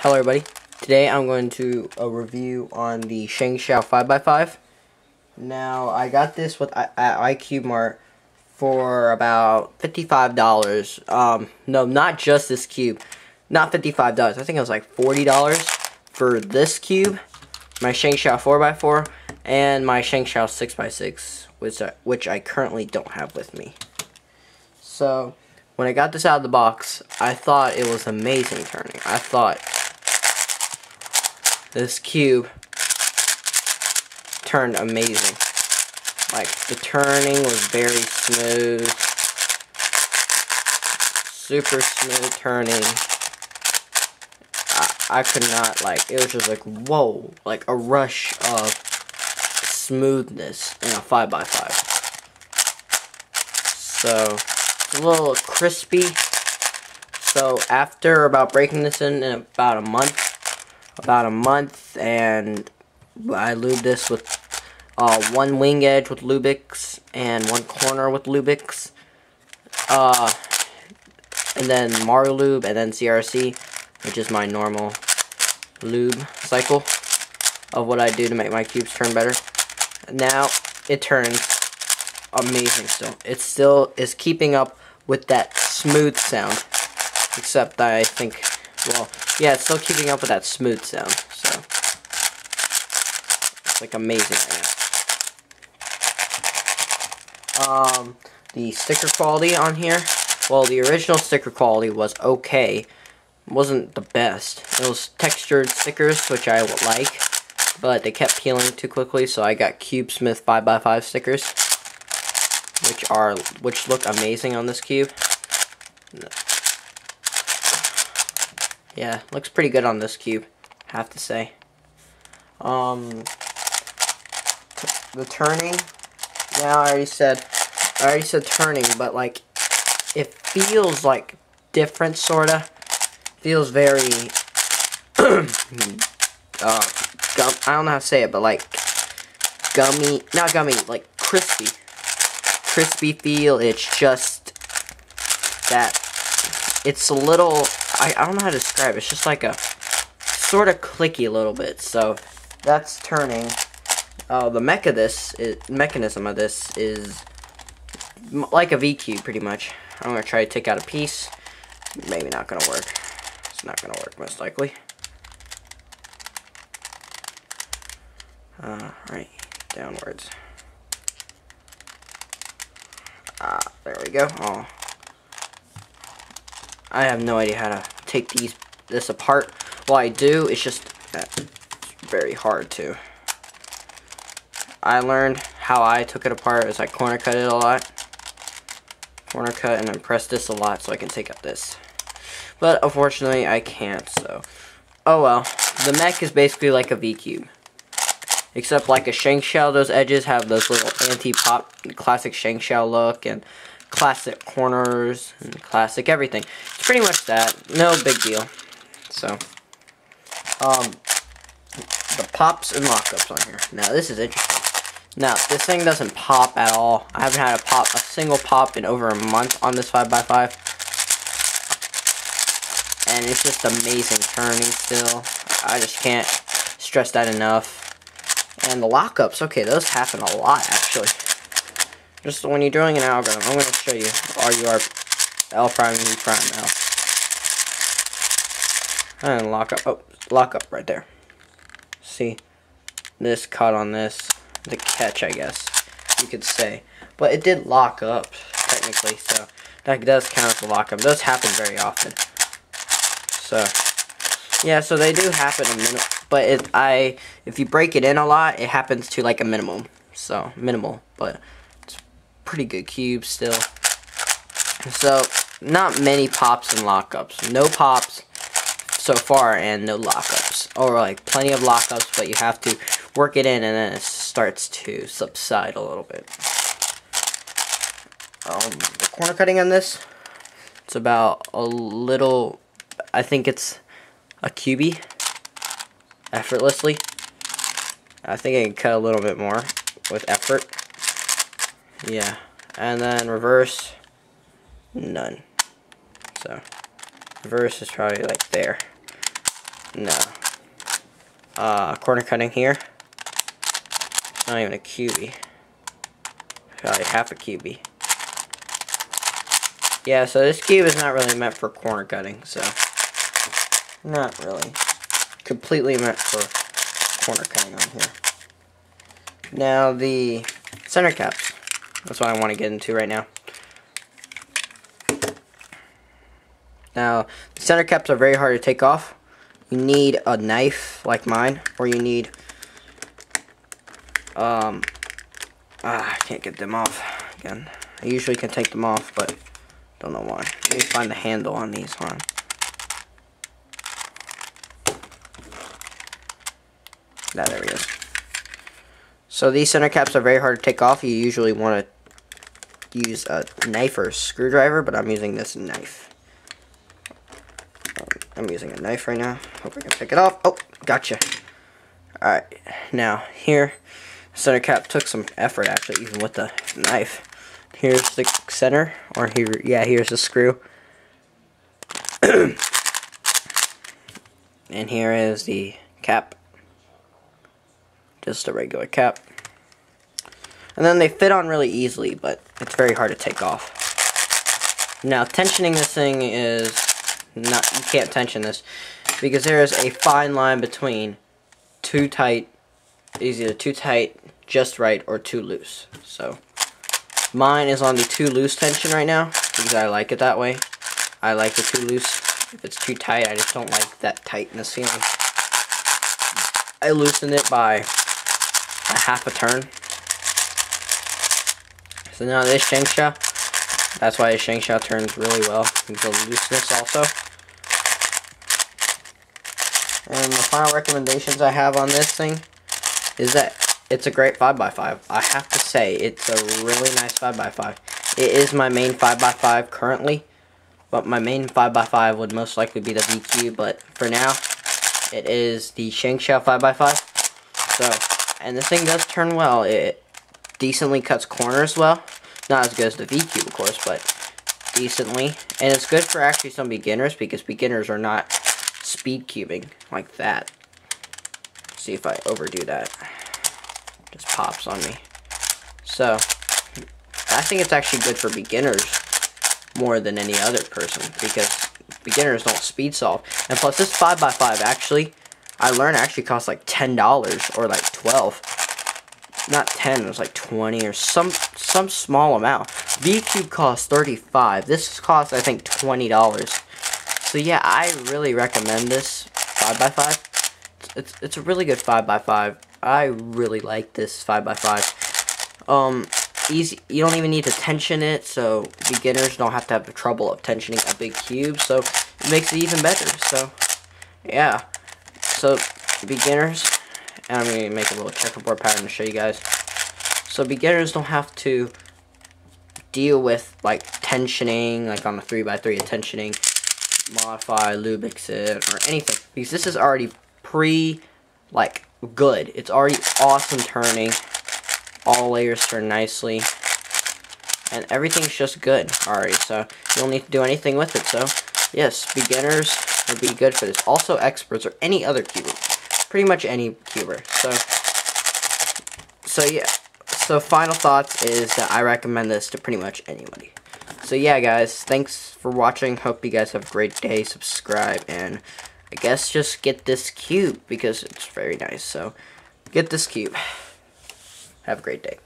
Hello everybody, today I'm going to review on the Shengshou 5x5. Now I got this at iCube Mart for about $55. No, not just this cube, not $55, I think it was like $40 for this cube, my Shengshou 4x4, and my Shengshou 6x6, which I currently don't have with me. So when I got this out of the box, I thought it was amazing turning. I thought this cube turned amazing. Like, the turning was very smooth. Super smooth turning. I could not, like, it was just like, whoa. Like, a rush of smoothness in a 5x5. So a little crispy. So after about breaking this in about a month, and I lubed this with one wing edge with Lubix and one corner with Lubix, and then Mario Lube, and then CRC, which is my normal lube cycle of what I do to make my cubes turn better. Now it turns amazing still. It still is keeping up with that smooth sound, except I think, well, yeah, it's still keeping up with that smooth sound, so it's like amazing right now. The sticker quality on here, well, the original sticker quality was okay. It wasn't the best. It was textured stickers, which I like, but they kept peeling too quickly, so I got CubeSmith 5x5 stickers, which look amazing on this cube. Yeah, looks pretty good on this cube, I have to say. The turning, now I already said turning, but like, it feels like different, sorta. Feels very I don't know how to say it, but like gummy, not gummy, like crispy feel. It's just that it's a little, I don't know how to describe it. It's just like a sort of clicky a little bit. So that's turning. The mechanism of this is like a V-cube pretty much. I'm gonna try to take out a piece. Maybe not gonna work. It's not gonna work most likely. Right, downwards. There we go. Oh, I have no idea how to take this apart. Well, I do. It's just very hard to. I learned how I took it apart is I corner cut it a lot. Corner cut and then press this a lot so I can take out this. But unfortunately, I can't. So, oh well. The mech is basically like a V-cube. Except like a Shengshou, those edges have those little anti-pop, classic Shengshou look, and classic corners, and classic everything. It's pretty much that. No big deal. So, the pops and lockups on here. Now, this is interesting. Now, this thing doesn't pop at all. I haven't had a single pop in over a month on this 5x5. And it's just amazing turning still. I just can't stress that enough. And the lockups, okay, those happen a lot, actually. Just when you're doing an algorithm, I'm going to show you RUR, L prime, and E prime now. And lockup right there. See, this caught on this, the catch, I guess, you could say. But it did lock up, technically, so that does count as a lockup. Those happen very often. So, yeah, so they do happen a minute. But if you break it in a lot, it happens to like a minimum. So, minimal. But it's pretty good cube still. So, not many pops and lockups. No pops so far and no lockups. Or like plenty of lockups, but you have to work it in and then it starts to subside a little bit. The corner cutting on this, it's about a little, I think it's a cubie. Effortlessly. I think I can cut a little bit more with effort. Yeah. And then reverse, none. So, reverse is probably like there. No. Corner cutting here. Not even a cubie. Probably half a cubie. Yeah, so this cube is not really meant for corner cutting, so not really completely meant for corner cutting on here. Now the center caps. That's what I want to get into right now. Now, the center caps are very hard to take off. You need a knife like mine, or you need I can't get them off again. I usually can take them off, but don't know why. Let me find the handle on these. Hold on. There we go. So these center caps are very hard to take off. You usually want to use a knife or a screwdriver, but I'm using this knife. I'm using a knife right now. Hope I can pick it off. Oh, gotcha. Alright, now here, center cap took some effort actually, even with the knife. Here's the center, or here, yeah, here's the screw. And here is the cap. Just a regular cap. And then they fit on really easily, but it's very hard to take off. Now, tensioning this thing is not, you can't tension this, because there is a fine line between too tight, either too tight, just right, or too loose. So, mine is on the too loose tension right now, because I like it that way. I like the too loose. If it's too tight, I just don't like that tightness feeling. I loosened it by a half a turn. So now this Shengshou, that's why the Shengshou turns really well. The looseness also. And the final recommendations I have on this thing is that it's a great 5x5. I have to say, it's a really nice 5x5. It is my main 5x5 currently, but my main 5x5 would most likely be the VQ, but for now, it is the Shengshou 5x5. So, and this thing does turn well. It decently cuts corners well. Not as good as the VQ, of course, but decently. And it's good for actually some beginners, because beginners are not speed cubing like that. Let's see if I overdo that. Just pops on me. So, I think it's actually good for beginners more than any other person, because beginners don't speed solve. And plus, this 5x5 actually, I learned actually costs like $10 or like $12. Not 10, it was like 20 or some small amount. VQ costs $35. This costs, I think, $20. So yeah, I really recommend this 5x5. It's a really good 5x5. I really like this 5x5. Easy. You don't even need to tension it, so beginners don't have to have the trouble of tensioning a big cube. So it makes it even better. So yeah. So beginners. And I'm going to make a little checkerboard pattern to show you guys. So beginners don't have to deal with like tensioning, like on a 3x3 tensioning, modify, Lubix it, or anything. Because this is already good. It's already awesome turning. All layers turn nicely. And everything's just good already. So you don't need to do anything with it. So yes, beginners would be good for this. Also experts or any other cuber. Pretty much any cuber. So yeah. So final thoughts is that I recommend this to pretty much anybody. So yeah, guys, thanks for watching. Hope you guys have a great day. Subscribe, and I guess just get this cube because it's very nice. So get this cube. Have a great day.